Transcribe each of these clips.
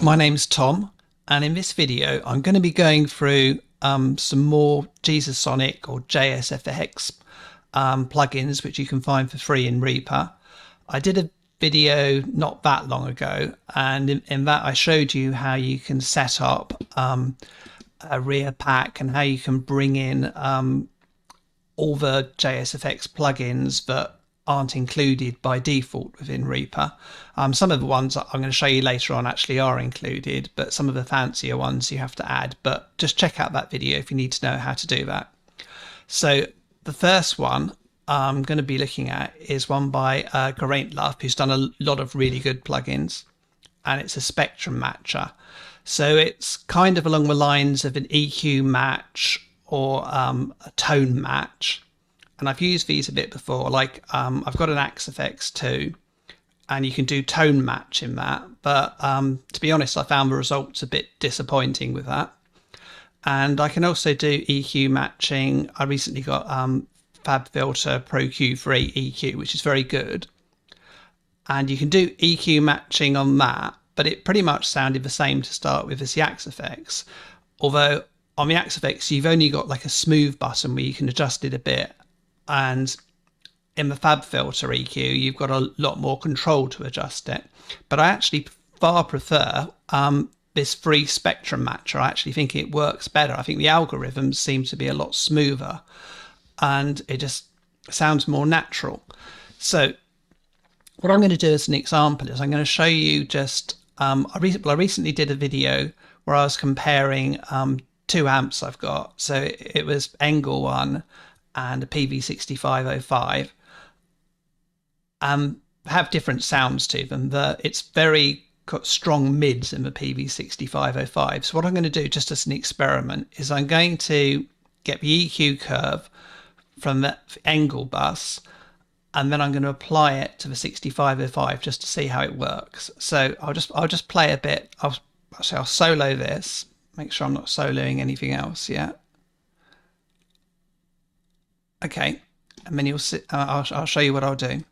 my name's Tom, and in this video I'm going to be going through some more Jesusonic or JSFX plugins which you can find for free in Reaper. I did a video not that long ago, and in that I showed you how you can set up a rear pack and how you can bring in all the JSFX plugins that aren't included by default within Reaper. Some of the ones I'm going to show you later on actually are included, but some of the fancier ones you have to add. But just check out that video if you need to know how to do that. So the first one I'm going to be looking at is one by Love, who's done a lot of really good plugins, and it's a spectrum matcher. So it's kind of along the lines of an EQ match or a tone match. And I've used these a bit before, like I've got an JSFX too, and you can do tone match in that. But to be honest, I found the results a bit disappointing with that. And I can also do EQ matching. I recently got FabFilter Pro Q3 EQ, which is very good. And you can do EQ matching on that, but it pretty much sounded the same to start with as the JSFX. Although on the JSFX, you've only got like a smooth button where you can adjust it a bit. And in the FabFilter EQ, you've got a lot more control to adjust it. But I actually far prefer this free spectrum matcher. I actually think it works better. I think the algorithms seem to be a lot smoother and it just sounds more natural. So what I'm going to do as an example is I'm going to show you just, I recently did a video where I was comparing two amps I've got. So it was Engel one and a PV6505 have different sounds to them. It's very got strong mids in the PV6505. So what I'm going to do just as an experiment is I'm going to get the EQ curve from the Engel bus, and then I'm going to apply it to the 6505 just to see how it works. So I'll just play a bit. I'll solo this, make sure I'm not soloing anything else yet. Okay, and then you'll see, I'll show you what I'll do.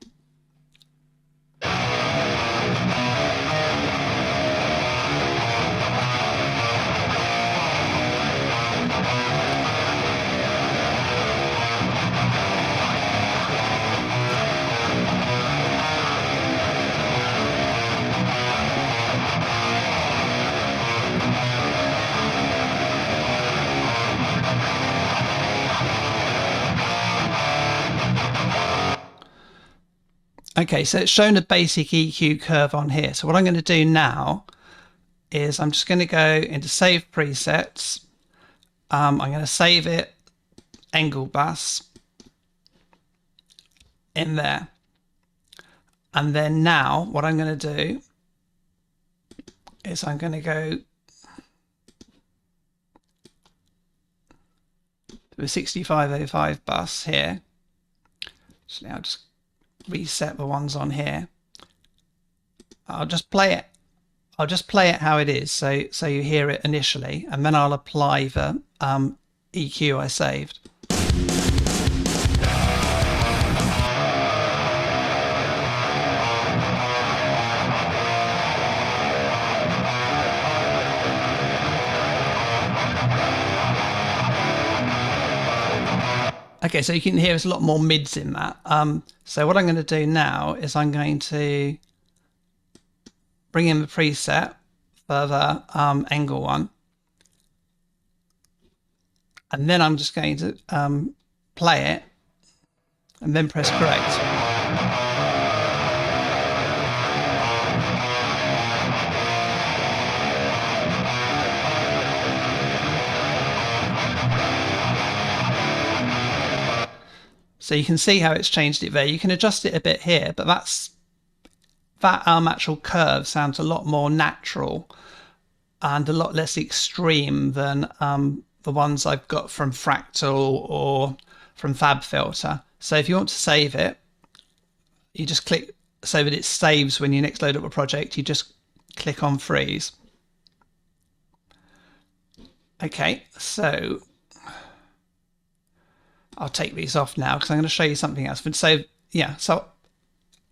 Okay, so it's shown a basic EQ curve on here. So what I'm going to do now is I'm just going to go into Save Presets. I'm going to save it Engel bus in there. And then now what I'm going to do is I'm going to go to the 6505 bus here. So now just reset the ones on here. I'll just play it how it is, so you hear it initially, and then I'll apply the EQ I saved. Okay, so you can hear there's a lot more mids in that. So what I'm going to do now is I'm going to bring in the preset for the Engel one. And then I'm just going to play it and then press correct. So you can see how it's changed it there. You can adjust it a bit here, but that actual curve sounds a lot more natural and a lot less extreme than the ones I've got from Fractal or from FabFilter. So if you want to save it, you just click so that it saves when you next load up a project. You just click on freeze. Okay, so I'll take these off now because I'm going to show you something else. So yeah, so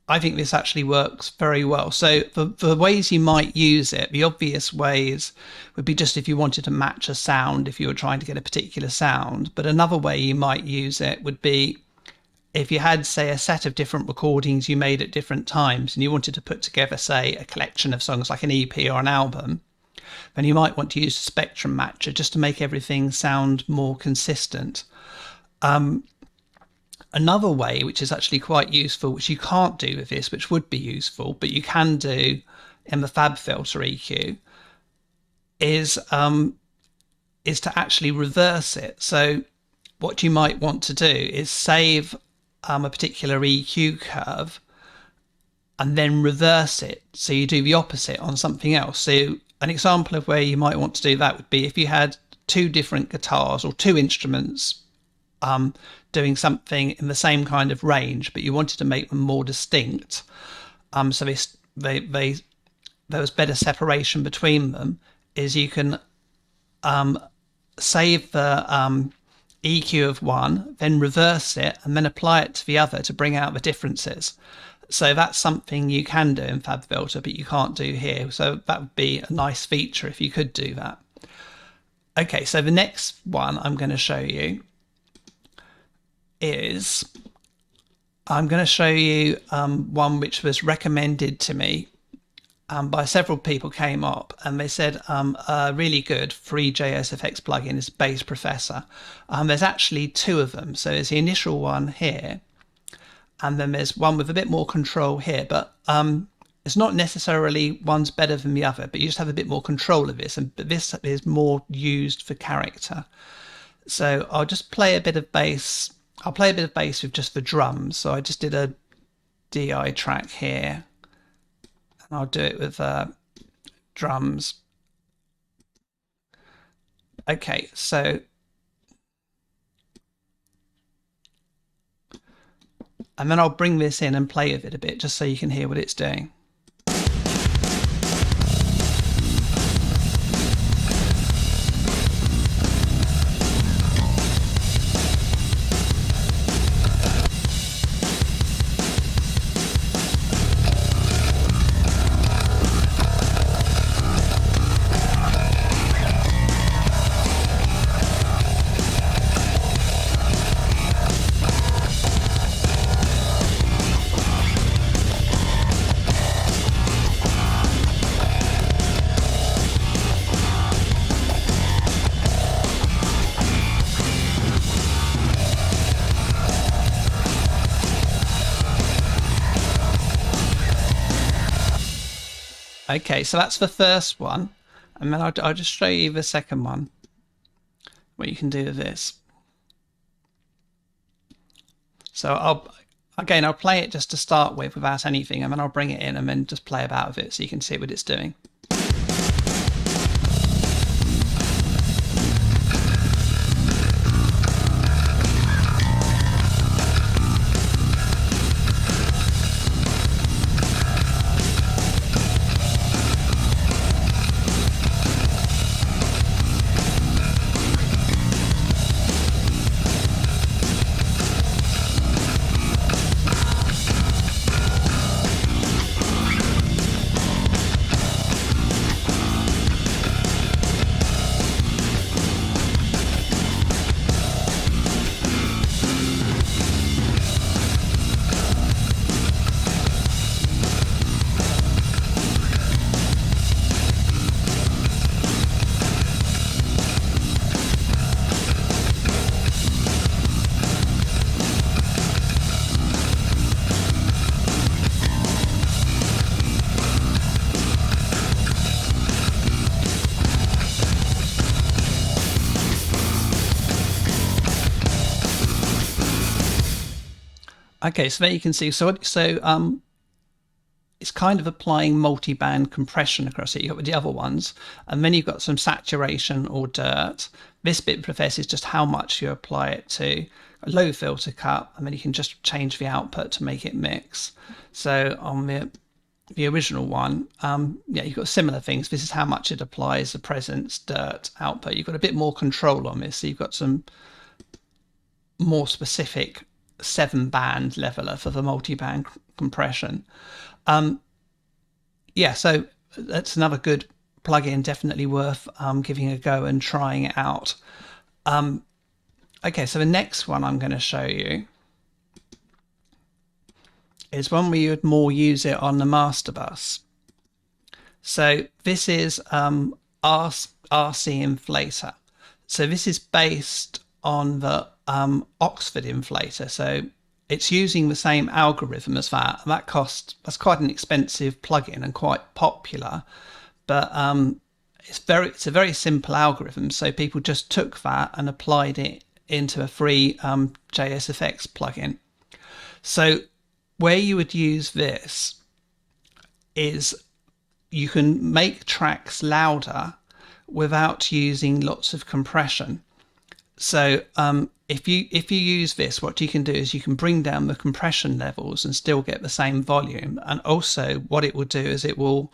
I think this actually works very well. So for ways you might use it, the obvious ways would be just if you wanted to match a sound, if you were trying to get a particular sound. But another way you might use it would be if you had, say, a set of different recordings you made at different times and you wanted to put together, say, a collection of songs like an EP or an album, then you might want to use a spectrum matcher just to make everything sound more consistent. Another way, which is actually quite useful, which you can't do with this, which would be useful, but you can do in the Fab Filter EQ, is to actually reverse it. So what you might want to do is save a particular EQ curve and then reverse it. So you do the opposite on something else. So an example of where you might want to do that would be if you had two different guitars or two instruments doing something in the same kind of range, but you wanted to make them more distinct. So there was better separation between them. Is you can save the EQ of one, then reverse it, and then apply it to the other to bring out the differences. So that's something you can do in Fab Filter, but you can't do here. So that would be a nice feature if you could do that. Okay, so the next one I'm going to show you is I'm going to show you one which was recommended to me by several people. Came up and they said a really good free JSFX plugin is Bass Professor. There's actually two of them. So there's the initial one here, and then there's one with a bit more control here, but it's not necessarily one's better than the other, but you just have a bit more control of this, and this is more used for character. So I'll just play a bit of bass. I'll play a bit of bass with just the drums. So I just did a DI track here, and I'll do it with drums. Okay, so and then I'll bring this in and play with it a bit just so you can hear what it's doing. Okay, so that's the first one, and then I'll just show you the second one, what you can do with this. So I'll play it just to start with without anything, and then I'll bring it in and then just play about with it so you can see what it's doing. Okay, so there you can see. So it's kind of applying multi-band compression across it. You've got the other ones, and then you've got some saturation or dirt. This bit professes just how much you apply it to a low filter cut, and then you can just change the output to make it mix. So on the original one, yeah, you've got similar things. This is how much it applies, the presence, dirt, output. You've got a bit more control on this, so you've got some more specific 7-band leveler for the multi-band compression. Yeah, so that's another good plugin, definitely worth giving a go and trying it out. Okay, so the next one I'm going to show you is one where you would more use it on the master bus. So this is RC Inflator. So this is based on the Oxford Inflator. So it's using the same algorithm as that. And that's quite an expensive plugin and quite popular. But it's a very simple algorithm. So people just took that and applied it into a free JSFX plugin. So where you would use this is you can make tracks louder without using lots of compression. So if you use this, what you can do is you can bring down the compression levels and still get the same volume. And also what it will do is it will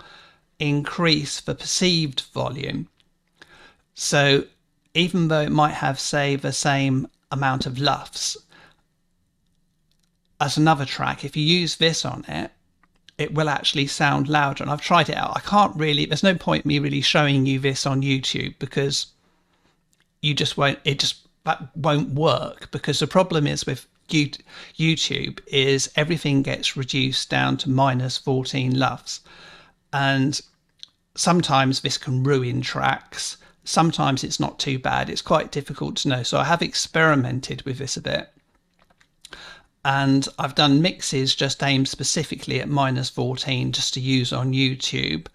increase the perceived volume. So even though it might have, say, the same amount of LUFS as another track, if you use this on it, it will actually sound louder. And I've tried it out. I can't really, there's no point me really showing you this on YouTube because you just won't, that won't work, because the problem is with YouTube is everything gets reduced down to -14 LUFS. And sometimes this can ruin tracks. Sometimes it's not too bad. It's quite difficult to know. So I have experimented with this a bit. And I've done mixes just aimed specifically at -14 just to use on YouTube.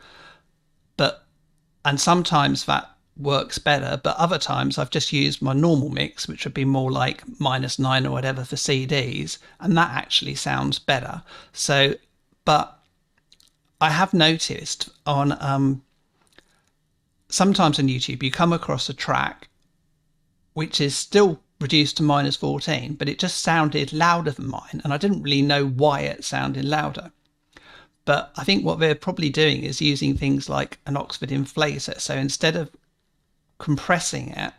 And sometimes that works better, but other times I've just used my normal mix, which would be more like -9 or whatever for CDs, and that actually sounds better. So, but I have noticed on sometimes on YouTube you come across a track which is still reduced to -14, but it just sounded louder than mine, and I didn't really know why it sounded louder. But I think what they're probably doing is using things like an Oxford Inflator. So instead of compressing it,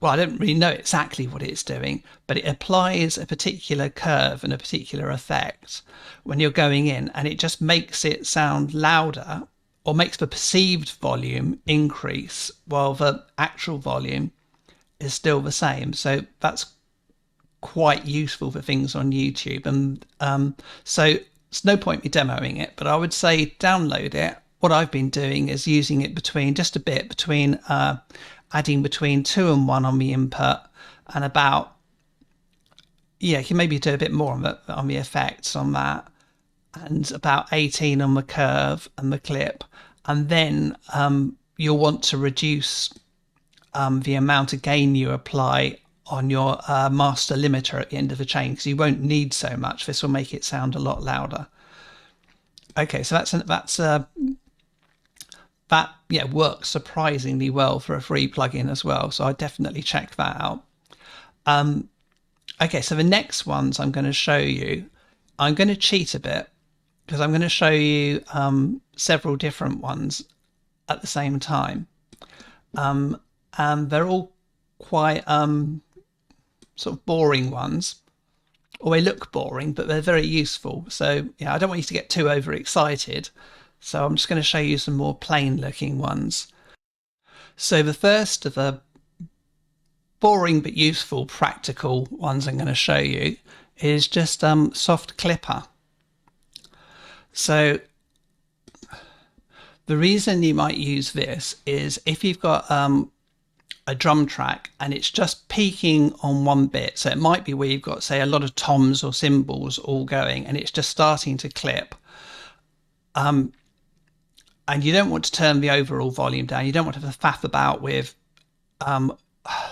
I don't really know exactly what it's doing, but it applies a particular curve and a particular effect when you're going in, and it just makes it sound louder, or makes the perceived volume increase while the actual volume is still the same. So that's quite useful for things on YouTube. And so it's no point me demoing it, but I would say download it. What I've been doing is using it between adding between 2 and 1 on the input, and about, you can maybe do a bit more on the effects on that, and about 18 on the curve and the clip. And then you'll want to reduce the amount of gain you apply on your master limiter at the end of the chain, because you won't need so much. This will make it sound a lot louder. Okay, so that works surprisingly well for a free plugin as well. So I definitely check that out. Okay, so the next ones I'm going to show you, I'm going to cheat a bit because I'm going to show you several different ones at the same time. And they're all quite sort of boring ones, or they look boring, but they're very useful. So I don't want you to get too overexcited. So I'm just going to show you some more plain looking ones. So the first of the boring but useful practical ones I'm going to show you is just soft clipper. So the reason you might use this is if you've got a drum track and it's just peaking on one bit. So it might be where you've got, say, a lot of toms or cymbals all going and it's just starting to clip. And you don't want to turn the overall volume down. You don't want to have to faff about with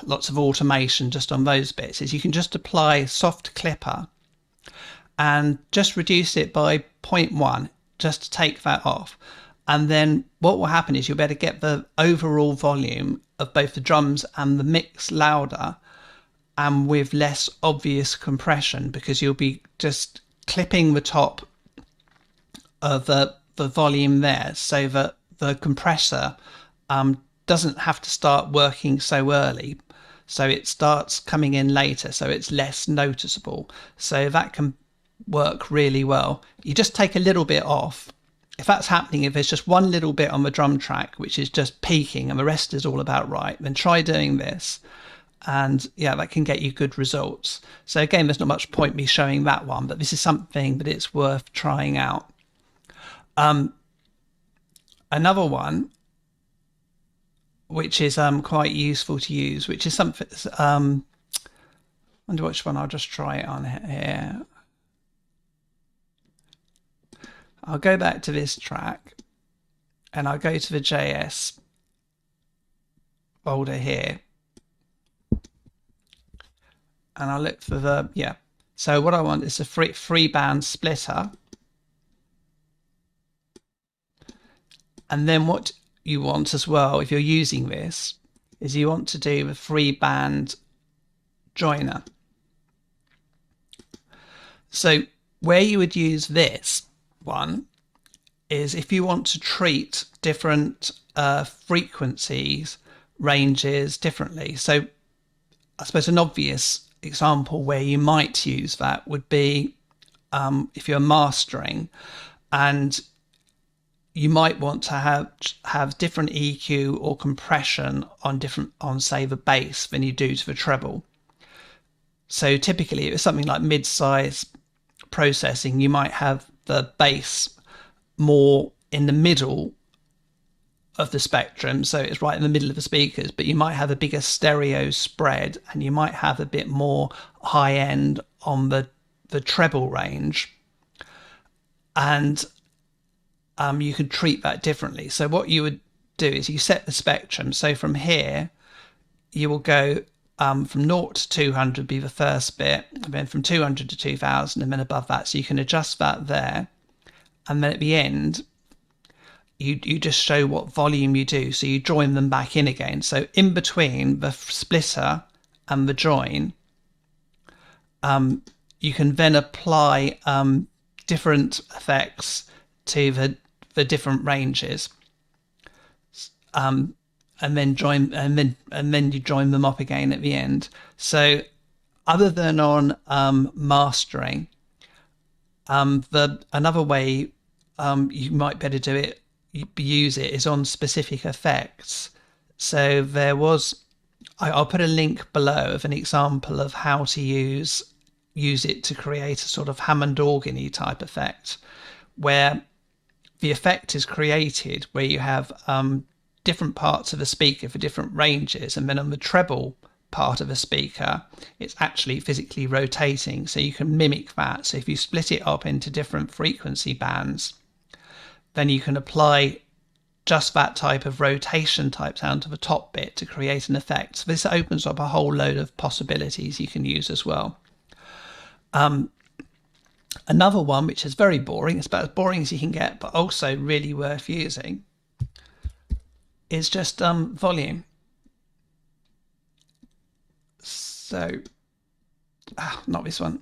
lots of automation just on those bits. Is you can just apply soft clipper and just reduce it by 0.1 just to take that off. And then what will happen is you'll be able to get the overall volume of both the drums and the mix louder and with less obvious compression, because you'll be just clipping the top of the volume there, so that the compressor doesn't have to start working so early. so it starts coming in later, so it's less noticeable. So that can work really well. You just take a little bit off. If that's happening, if there's just one little bit on the drum track which is just peaking and the rest is all about right, then try doing this, and yeah, that can get you good results. So again, there's not much point me showing that one, but this is something that it's worth trying out. Another one which is quite useful to use, which is something, I wonder which one, I'll just try it on here. I'll go back to this track and I'll go to the JS folder here, and I'll look for the, yeah. So what I want is a free band splitter. And then what you want as well, if you're using this, is you want to do the free band joiner. So where you would use this one is if you want to treat different frequencies, ranges differently. So I suppose an obvious example where you might use that would be if you're mastering, and you might want to have different EQ or compression on say the bass than you do to the treble. So typically if it's something like mid-size processing, you might have the bass more in the middle of the spectrum, so it's right in the middle of the speakers, but you might have a bigger stereo spread and you might have a bit more high end on the treble range, and you can treat that differently. So what you would do is you set the spectrum. So from here, you will go from 0 to 200 be the first bit, and then from 200 to 2000, and then above that. So you can adjust that there. And then at the end, you just show what volume you do. So you join them back in again. So in between the splitter and the join, you can then apply different effects to the different ranges, and then you join them up again at the end. So other than on mastering, another way you might better do it, use it, is on specific effects. So I'll put a link below of an example of how to use it to create a sort of Hammond organ-y type effect, where the effect is created where you have different parts of a speaker for different ranges, and then on the treble part of a speaker, it's actually physically rotating, so you can mimic that. So if you split it up into different frequency bands, then you can apply just that type of rotation type sound to the top bit to create an effect. So this opens up a whole load of possibilities you can use as well. Another one, which is very boring, it's about as boring as you can get, but also really worth using, is just volume. So, not this one.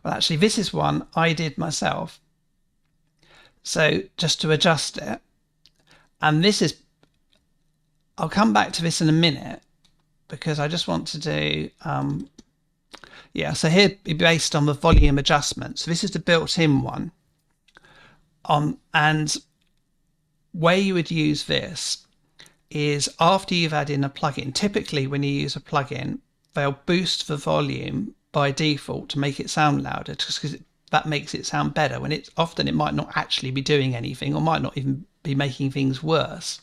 Well, actually, this is one I did myself. So just to adjust it, and this is, I'll come back to this in a minute because I just want to do, yeah, so here based on the volume adjustment. So this is the built-in one. And where you would use this is after you've added in a plugin. Typically when you use a plugin, they'll boost the volume by default to make it sound louder, just because that makes it sound better, when it might not actually be doing anything, or might not even be making things worse.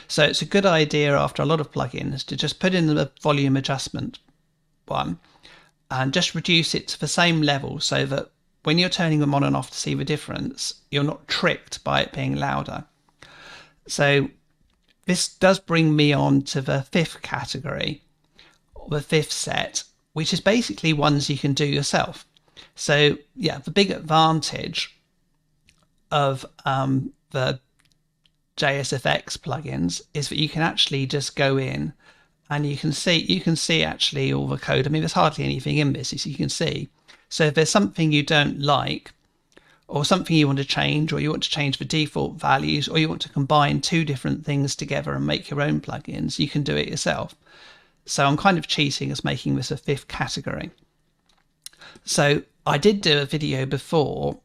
So it's a good idea after a lot of plugins to just put in the volume adjustment one and just reduce it to the same level, so that when you're turning them on and off to see the difference, you're not tricked by it being louder. So this does bring me on to the fifth category, or the fifth set, which is basically ones you can do yourself. So yeah, the big advantage of the JSFX plugins is that you can actually just go in and you can see actually all the code. I mean, there's hardly anything in this, as you can see. So if there's something you don't like, or something you want to change, or you want to change the default values, or you want to combine two different things together and make your own plugins, you can do it yourself. So I'm kind of cheating as making this a fifth category. So I did do a video before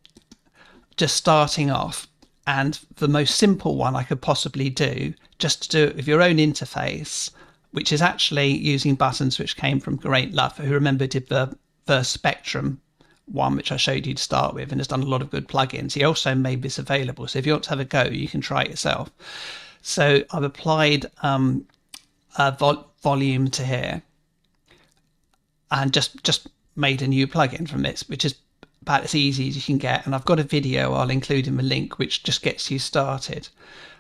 just starting off, and the most simple one I could possibly do, just to do it with your own interface, which is actually using buttons which came from Great Love, who remember did the first Spectrum one, which I showed you to start with, and has done a lot of good plugins. He also made this available, so if you want to have a go, you can try it yourself. So I've applied volume to here, and just made a new plugin from this, which is about as easy as you can get. And I've got a video I'll include in the link which just gets you started.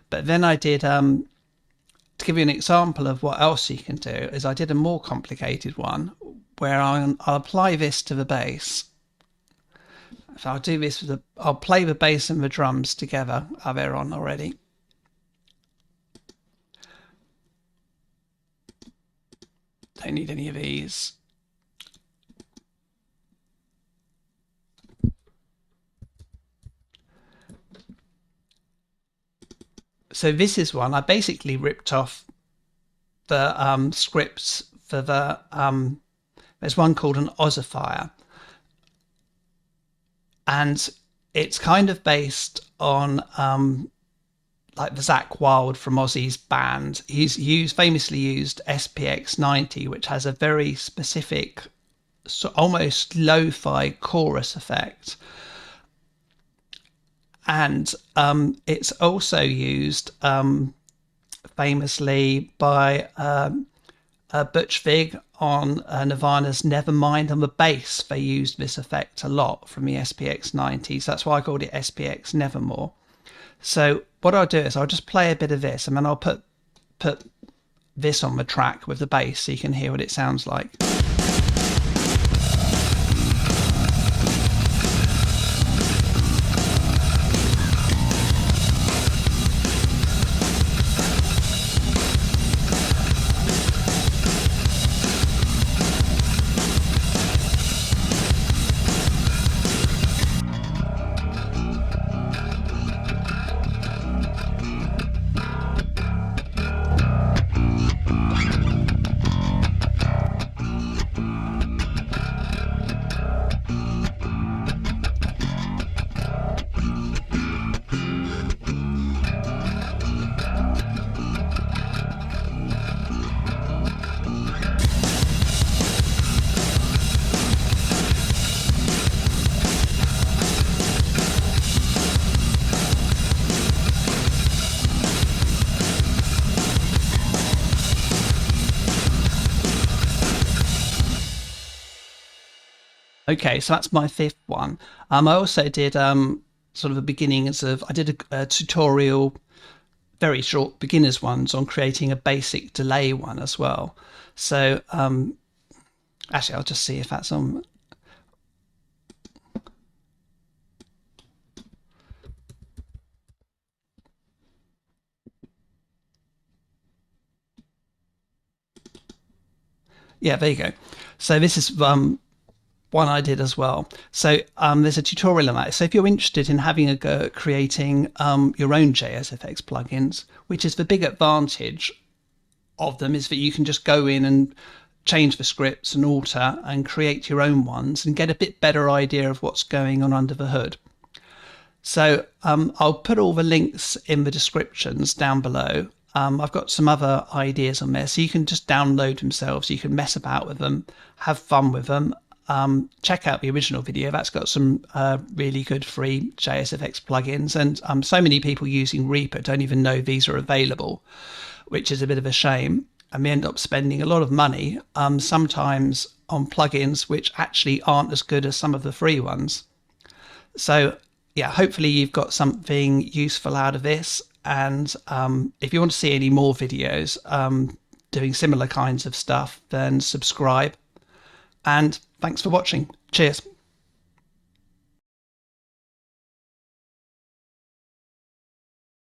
But then I did to give you an example of what else you can do, is I did a more complicated one where I'll apply this to the bass. So I'll do this with I'll play the bass and the drums together. They're on already. Don't need any of these. So this is one I basically ripped off the scripts for the there's one called an ossifier, and it's kind of based on like the Zakk Wylde from Ozzy's band. He's famously used SPX 90, which has a very specific, almost lo-fi chorus effect. And it's also used famously by Butch Vig on Nirvana's Nevermind. On the bass, they used this effect a lot from the SPX 90s. That's why I called it SPX Nevermore. So what I'll do is I'll just play a bit of this, and then I'll put this on the track with the bass so you can hear what it sounds like. Okay, so that's my fifth one. I also did sort of the beginnings of, I did a tutorial, very short beginners ones on creating a basic delay one as well. So actually, I'll just see if that's on. Yeah, there you go. So this is one I did as well. So there's a tutorial on that. So if you're interested in having a go at creating your own JSFX plugins, which is the big advantage of them, is that you can just go in and change the scripts and alter and create your own ones and get a bit better idea of what's going on under the hood. So I'll put all the links in the descriptions down below. I've got some other ideas on there, so you can just download themselves. You can mess about with them, have fun with them. Check out the original video. That's got some really good free JSFX plugins, and so many people using Reaper don't even know these are available, which is a bit of a shame, and we end up spending a lot of money sometimes on plugins which actually aren't as good as some of the free ones. So yeah, hopefully you've got something useful out of this, and if you want to see any more videos doing similar kinds of stuff, then subscribe. And thanks for watching. Cheers.